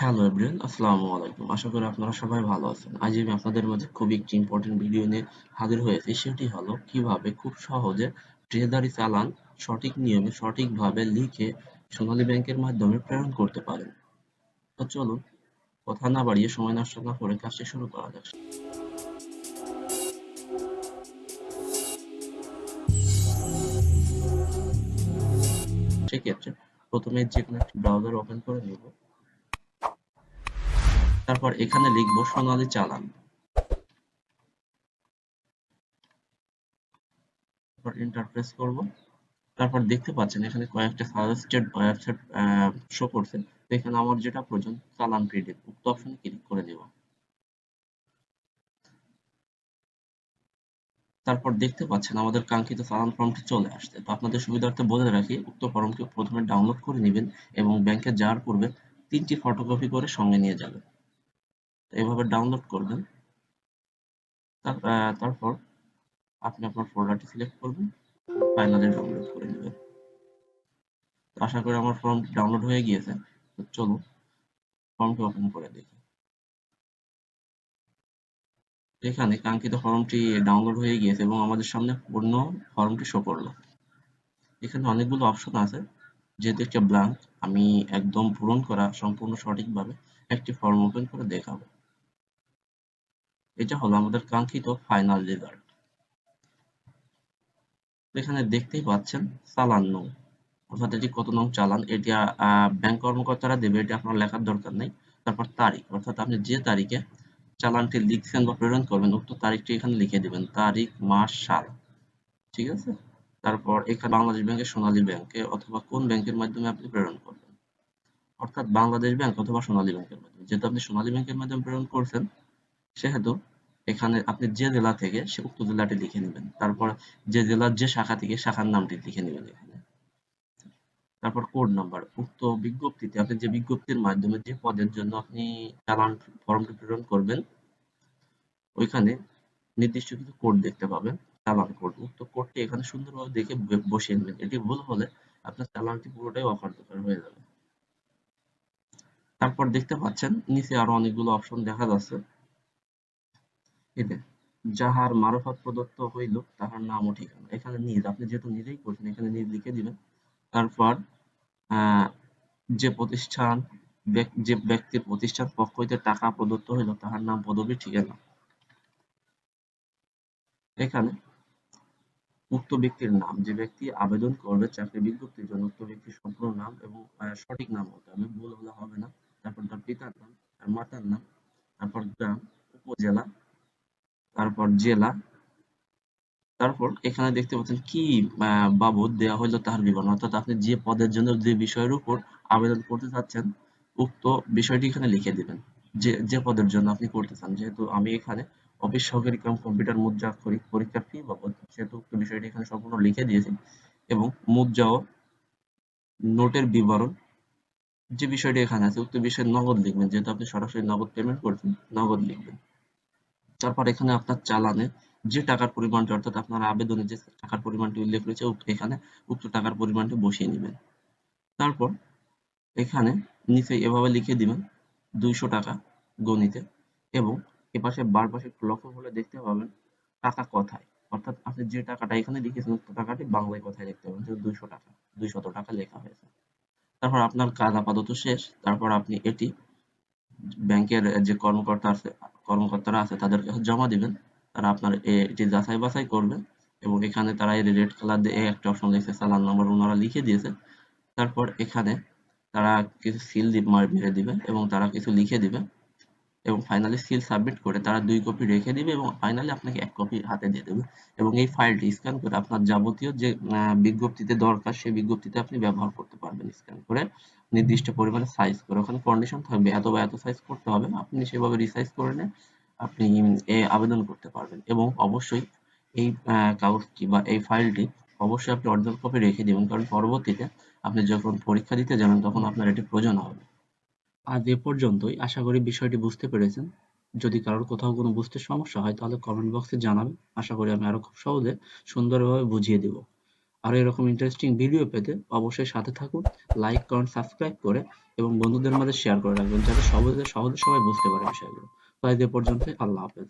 Hello everyone, আসসালামু আলাইকুম। আশা করি আপনারা সবাই ভালো আছেন। আজ আমি আপনাদের মাঝে খুবই একটি ইম্পর্টেন্ট ভিডিও নিয়ে হাজির হয়েছি। সেটি হলো কিভাবে খুব সহজে ট্রেজারি চালান সঠিক নিয়মে সঠিকভাবে লিখে সোনালী ব্যাংকের মাধ্যমে প্রেরণ করতে পারেন। তো চলুন কথা না বাড়িয়ে সময় নষ্ট না করে কাজটি শুরু করা যাক। সেক্ষেত্রে প্রথমে যে কোনো একটি ব্রাউজার ওপেন করে নিব। তারপর এখানে লিখব সোনালী চালান। তারপর এন্টার প্রেস করব। তারপর দেখতে পাচ্ছেন এখানে কয়েকটা সাজেস্টেড ওয়েবসাইট শো করছে। তো এখানে আমার যেটা প্রয়োজন চালান পিডিএফ, উক্ত অপশনে ক্লিক করে দেব। তারপর দেখতে পাচ্ছেন আমাদের কাঙ্ক্ষিত চালান ফর্মটি চলে আসছে। তো আপনাদের সুবিধার্থে বলে রাখি, উক্ত ফর্মটি প্রথমে ডাউনলোড করে নেবেন এবং ব্যাংকে যাওয়ার পূর্বে 3টি ফটোকপি করে সঙ্গে নিয়ে যাবেন। এভাবে ডাউনলোড করবেন। তারপর আপনি আপনার ফোল্ডারটি সিলেক্ট করবেন, ফাইনালি ডাউনলোড করে নেবেন। তো আশা করি আমার ফর্ম ডাউনলোড হয়ে গিয়েছে। তো চলুন ফর্মটি ওপেন করে দেখি। এখানে কাঙ্ক্ষিত ফর্মটি ডাউনলোড হয়ে গিয়েছে এবং আমাদের সামনে পূর্ণ ফর্মটি শো করলো। এখানে অনেকগুলো অপশন আছে। যেহেতু একটা ব্ল্যাঙ্ক, আমি একদম পূরণ করা সম্পূর্ণ সঠিকভাবে একটি ফর্ম ওপেন করে দেখাবো। এটা হলো আমাদের কাঙ্ক্ষিত ফাইনাল রেজাল্ট। এখানে দেখতেই পাচ্ছেন চালান নং, অর্থাৎ এটি কত নং চালান, এটি ব্যাংক কর্মকর্তারা দেবে, এটি আপনার লেখার দরকার নেই। তারপর তারিখ, অর্থাৎ আপনি যে তারিখে চালানটি লিখছেন বা প্রেরণ করবেন উক্ত তারিখটি এখানে লিখে দিবেন, তারিখ, মাস, সাল। ঠিক আছে? তারপর এখানে বাংলাদেশ ব্যাংকের সোনালী ব্যাংকে অথবা কোন ব্যাংকের মাধ্যমে আপনি প্রেরণ করবেন, অর্থাৎ বাংলাদেশ ব্যাংক অথবা সোনালী ব্যাংকের মাধ্যমে। যেহেতু আপনি সোনালী ব্যাংকের মাধ্যমে প্রেরণ করছেন, সেহেতু এখানে আপনি যে জেলা থেকে সে উক্ত জেলাটি লিখে নেবেন। তারপর যে জেলার যে শাখা থেকে শাখার নামটি লিখে নেবেন এখানে। তারপর কোড নাম্বার, উক্ত বিজ্ঞপ্তিতে আপনি যে বিজ্ঞপ্তির মাধ্যমে যে পদের জন্য আপনি চালান ফর্মটি প্রেরণ করবেন, ওইখানে নির্দিষ্ট কিছু কোড দেখতে পাবেন, চালান কোড। উক্ত কোডটি এখানে সুন্দরভাবে দেখে বসিয়ে নেবেন। এটি ভুল হলে আপনার চালানটি পুরোটাই অকার্যকর হয়ে যাবে। তারপর দেখতে পাচ্ছেন নিচে আরো অনেকগুলো অপশন দেখা যাচ্ছে। এতে যাহার মারফত প্রদত্ত হইল তাহার নাম ও ঠিকানা, এখানে নিজ, আপনি যেহেতু নিজেই করছেন এখানে নিজ লিখে দিবেন। তারপর আহ, যে প্রতিষ্ঠান যে ব্যক্তির প্রতিষ্ঠান পক্ষ হইতে টাকা প্রদত্ত হইল তাহার নাম, পদবী, ঠিকানা। এখানে উক্ত ব্যক্তির নাম, যে ব্যক্তি আবেদন করবে চাকরি বিজ্ঞপ্তির জন্য, উক্ত ব্যক্তির সম্পূর্ণ নাম এবং সঠিক নাম হতে হবে, ভুল হলে হবে না। তারপর তার পিতার নাম, তার মাতার নাম, তারপর গ্রাম, উপজেলা, তারপর জেলা। তারপর এখানে দেখতে পাচ্ছেন কি বাবদ দেওয়া হইলো তাহার বিবরণ, অর্থাৎ আপনি যে পদের জন্য যে বিষয়ের উপর আবেদন করতে চাচ্ছেন উক্ত বিষয়টি এখানে লিখে দিবেন। যে যে পদের জন্য আপনি করতে চান, যেহেতু আমি এখানে অফিস সহকারী কাম কম্পিউটার মুদ্রাক্ষরিক পরীক্ষার ফি বাবদ, সেহেতু উক্ত বিষয়টি এখানে সম্পূর্ণ লিখে দিয়েছি। এবং মুদ্রা ও নোটের বিবরণ, যে বিষয়টি এখানে আছে উক্ত বিষয়ে নগদ লিখবেন, যেহেতু আপনি সরাসরি নগদ পেমেন্ট করছেন, নগদ লিখবেন। তারপর এখানে আপনার চালানে যে টাকার পরিমাণটি, অর্থাৎ আপনার আবেদনে যে টাকার পরিমাণটি উল্লেখ রয়েছে এখানে উক্ত টাকার পরিমাণটি বসিয়ে নেবেন। তারপর এখানে নিচে এভাবে লিখে দিবেন 200 টাকা গণিতে, এবং এপাশে বার পাশে একটু লক্ষ্য করলে দেখতে পাবেন টাকা কথায়, অর্থাৎ আপনি যে টাকাটা এখানে লিখেছেন উক্ত টাকাটি বাংলায় কথায় লিখতে পারবেন, যে 200 টাকা, 200 টাকা লেখা হয়েছে। তারপর আপনার কাজ আপাতত শেষ। তারপর আপনি এটি ব্যাংকের যে কর্মকর্তারা আছে তাদের কাছে জমা দিবেন। তারা আপনার এটি যাচাই বাছাই করবে এবং এখানে তারা এই রেড কালার দিয়ে একটা অপশন লিখছে চালান নাম্বার ওনারা লিখে দিয়েছে। তারপর এখানে তারা কিছু সিল মেরে দিবে এবং তারা কিছু লিখে দিবে এবং ফাইনালি সিল সাবমিট করে তারা 2 কপি রেখে দিবে এবং ফাইনালি আপনাকে 1 কপি হাতে দিয়ে দেবে। এবং এই ফাইলটি স্ক্যান করে আপনার যাবতীয় যে বিজ্ঞপ্তিতে দরকার সেই বিজ্ঞপ্তিতে আপনি ব্যবহার করতে পারবেন, স্ক্যান করে নির্দিষ্ট পরিমাণে সাইজ করে। ওখানে কন্ডিশন থাকবে এত বা এত সাইজ করতে হবে, আপনি সেভাবে রিসাইজ করে নিয়ে আপনি আবেদন করতে পারবেন। এবং অবশ্যই এই কাগজটি বা এই ফাইলটি অবশ্যই আপনি অরিজিনাল কপি রেখে দিবেন, কারণ পরবর্তীতে আপনি যখন পরীক্ষা দিতে যাবেন তখন আপনার এটি প্রয়োজন হবে। আজ এ পর্যন্তই। আশা করি বিষয়টি বুঝতে পেরেছেন। যদি কারোর কোথাও কোনো বুঝতে সমস্যা হয় তাহলে কমেন্ট বক্সে জানাবেন। আশা করি আমি আরো খুব সহজে সুন্দরভাবে বুঝিয়ে দিব। আর এরকম ইন্টারেস্টিং ভিডিও পেতে অবশ্যই সাথে থাকুন, লাইক, কমেন্ট, সাবস্ক্রাইব করে এবং বন্ধুদের মাঝে শেয়ার করে রাখবেন যাতে সহজে সহজে সবাই বুঝতে পারে বিষয়গুলো। তো আজ এ পর্যন্তই। আল্লাহ হাফেজ।